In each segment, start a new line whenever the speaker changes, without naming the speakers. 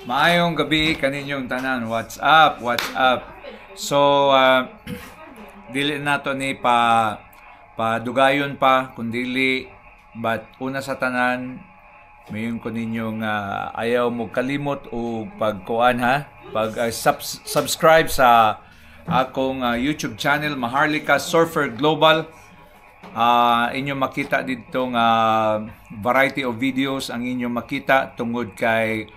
Maayong gabi kaninyong tanan. What's up? What's up? So, dili nato ni padugayon pa kundili but una sa tanan mayon ko ninyong ayaw mo kalimot o pagkuan subscribe sa akong YouTube channel Maharlika Surfer Global. Inyo makita dito variety of videos ang inyo makita tungod kay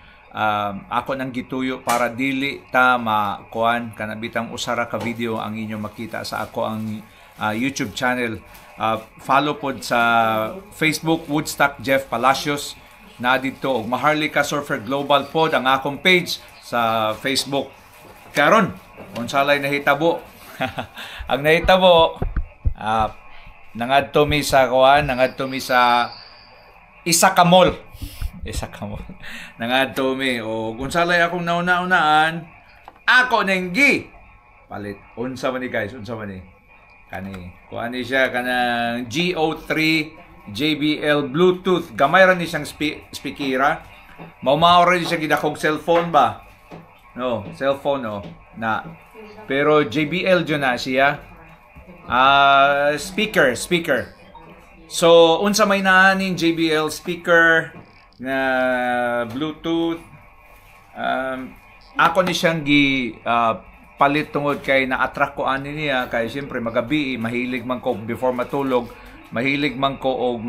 ako nang gituyo para dili ta makuan kanabitang usara ka video ang inyo makita sa ako ang YouTube channel. Follow pod sa Facebook Woodstock Jeff Palacios na dito og Maharlika Surfer Global pod ang akong page sa Facebook. Karon unsalay nahitabo ang nahitabo nangadto mi sa kuan, nangadto mi sa isa ka mall. Nangadto mi o kung salay akong nauna-unaan, ako nenggi palit. Unsa man ni guys, unsa man ni? Kani, kuan ni siya kanang GO3 JBL Bluetooth. Gamay ra ni siyang speakera. Mao ra ni siya gidakog cellphone ba? No, cellphone na. Pero JBL jud na siya. Speaker. So, unsa may naaning JBL speaker na Bluetooth. Ako ni siyang palit tungod kay na-attract ko ani niya kay siyempre magabi mahilig man ko before matulog, mahilig man ko og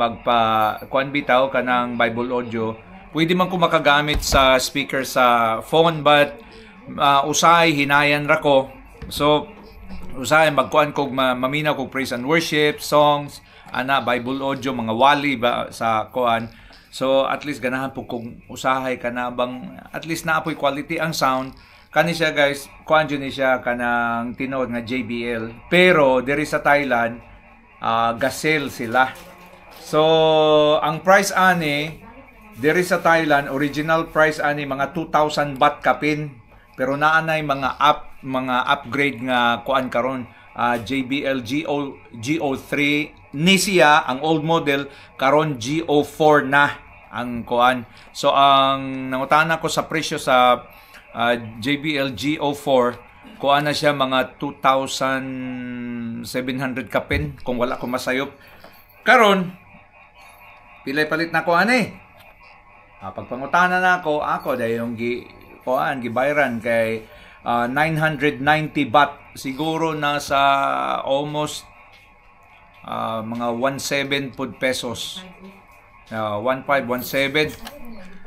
kuan bitaw kanang Bible audio. Pwede man ko makagamit sa speaker sa phone but usay hinayan ra ko. So usay magkuan kog maminaw kog praise and worship songs Bible audio mga wali ba sa kuan. So at least ganahan po kung usahay ka na bang at least naapoy quality ang sound. Kani siya guys, kuan dyan siya kanang tinood nga JBL. Pero diri sa Thailand, gasel sila. So ang price ani diri sa Thailand, original price ani mga 2,000 baht kapin. Pero naanay mga upgrade nga kuan karon. JBL GO3 ni siya ang old model karon GO4 na ang kuan. So ang nangutana ko sa presyo sa JBL GO4 kuan na siya mga 2,700 kapin kung wala ko masayop. Karon pilay palit na ko ani. Pagpangutana na ako dayong gibayran kay 990 baht. Siguro nasa almost mga 17 pesos. 1517.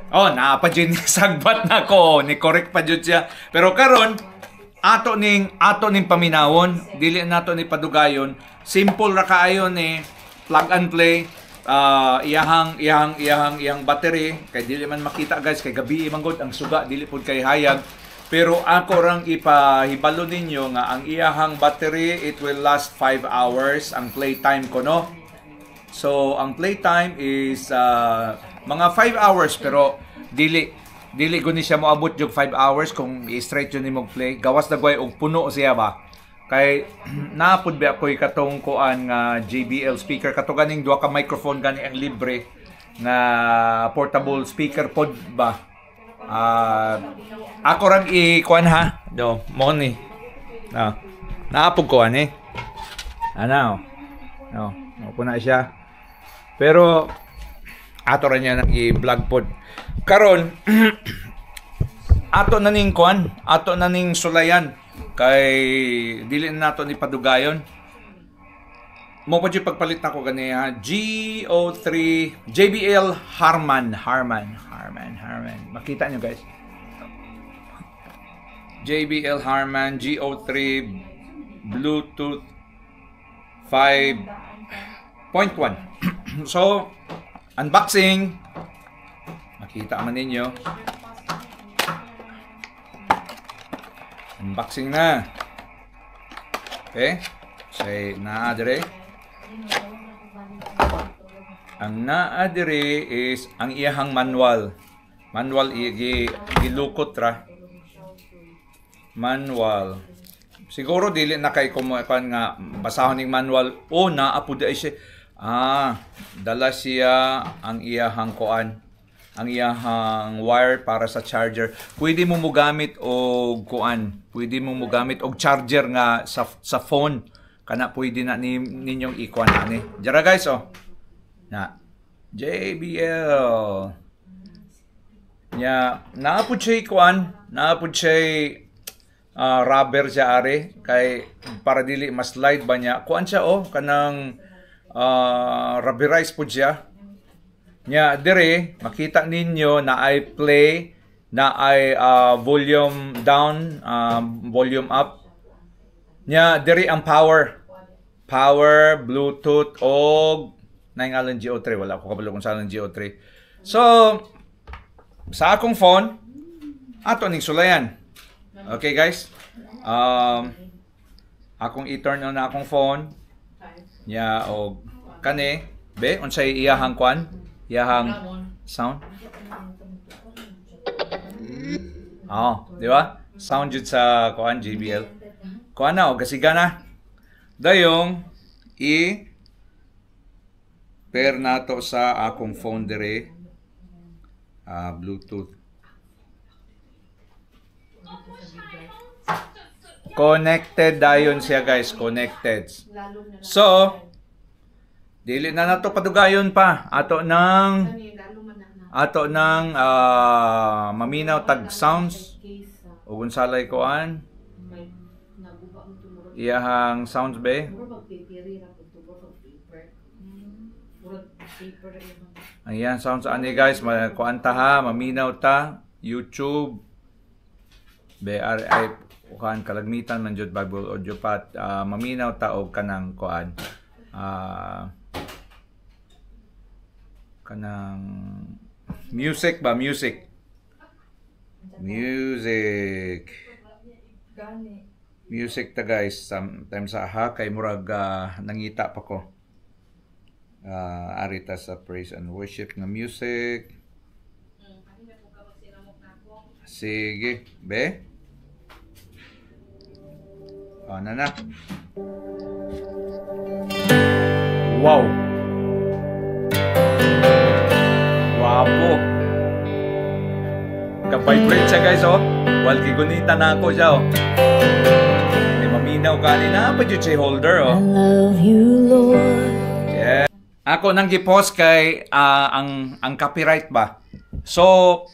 Naapa dyan sagbat na ko. Ni correct pa dyan siya. Pero karon ato ning paminawon, dili nato ni padugayon. Simple ra kaayo ni plug and play. Iyang battery kay dili man makita guys kay gabi manggod ang suga dili pud kay hayag. Pero ako rang ipahibalo ninyo nga ang iyahang battery it will last 5 hours ang playtime ko no. So ang playtime is mga 5 hours pero dili guni siya moabot jog 5 hours kung i-straight yun nimo play. Gawas na gway og puno siya ba. Kay napud ba koy katong kuan nga JBL speaker kato ganing duha ka microphone gani ang libre nga portable speaker pod ba. Ako rang i-kuan mo ni. Naapog ko ani. Puna siya. Pero ato ra niya nang i-vlog pod. Karon ato na ning kuan, ato na ning sulayan kay dili nato ni padugayon. Mo pa jud pagpalit nako gani GO3 JBL Harman. Makita nyo guys. JBL Harman GO3 Bluetooth 5.1. So unboxing. Makita man ninyo. Unboxing na. Okay? Say naa dire. Ang naa dire is ang iyahang manual. Gilukot ra. Manual. Siguro dili na kay kumuan nga basahon ning manual naa apud ay siya. Dala siya ang iyahang kuan. ang iyahang wire para sa charger. Pwede mo gamit og kuan, pwede mo gamit og charger nga sa phone. Kana pwede na ninyong ikuan ani. Dira guys oh. Na JBL. Nya naapod siya kuan, naapod siya rubber siya are kay para dili mas slide ba niya. Kuan siya oh kanang rubberized po siya. Nya dire makita ninyo na ay play, na ay volume down, volume up. Nya dire ang power, Bluetooth og naingalan GO3, wala ko kabalo kung saan ang GO3. So sa akong phone ato ning sulayan. Okay guys. Akong i-turn on na akong phone. Nya og kani be unsay iyahang kwan? Iyahang sound. Di ba? Sound jud sa kuan JBL. Kuan na o kasiga na. Dayong pair nato sa akong phone dire. Bluetooth. Connected dayon siya guys, connected. So, dili na nato padugayon pa ato nang maminaw tag sounds ug unsalay koan iyahang sounds be. Ayan sounds ani guys, kuan ta ha, maminaw ta YouTube BRI kuan kalagmitan man jud Bible audio pat maminaw ta og kanang kuan kanang music ta guys. Sometimes aha kay murag nangita pa ko arita sa praise and worship nga music. Sige be na wow. Wapo. Ka-vibrate siya guys oh. Walki gunita na ako siya oh. May maminaw kanina pa dyan siya holder oh. I love you Lord. Yeah. Ako nang gi-post kay ang copyright ba. So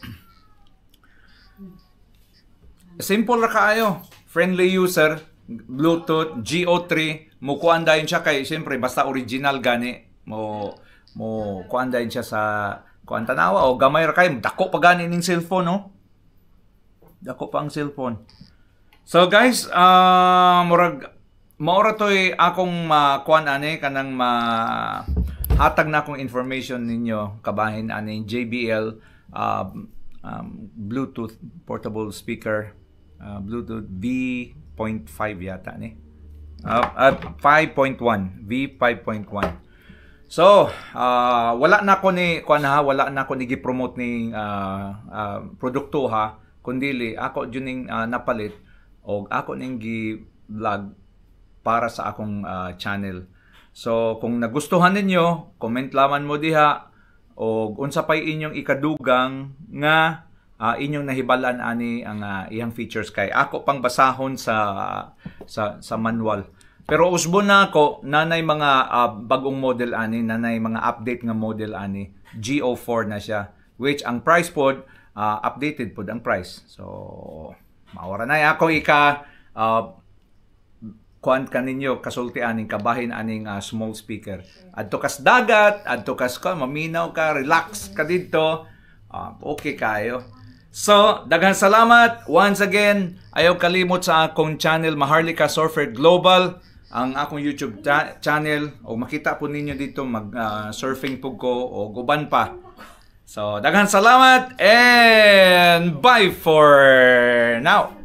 simple ra kaayo. Friendly user, Bluetooth, GO3, mo kuandayon siya kay siyempre basta original gani mo kuandayon siya sa kuan tanawa o gamay ra kay dako pa gani ning cellphone no. Dako pa ang cellphone. So guys, murag maura toy akong kuan ani kanang hatag na akong information ninyo kabahin ani JBL Bluetooth portable speaker Bluetooth V.5 yata ni 5.1 V5.1. So wala na ko ni kuan ha, wala na ko ni gi-promote ning produkto ha, kundili ako jud ning napalit og ako ning gi-vlog para sa akong channel. So kung nagustuhan ninyo, comment lamang mo diha og unsa pay inyong ikadugang nga inyong nahibalan ani ang iyang features kay ako pang basahon sa manual. Pero usbo na ako nanay mga bagong model ani, nanay mga update nga model ani, GO4 na siya, which ang price pod updated pod ang price. So maura na ako kuan kaninyo kasulti aning kabahin aning small speaker. Adto kas dagat, adto kas maminaw ka, relax ka didto, okay kayo. So, daghang salamat. Once again, ayaw kalimot sa akong channel, Maharlika Surfer Global, ang akong YouTube channel. O makita po ninyo dito, mag-surfing po ko o guban pa. So, daghang salamat and bye for now.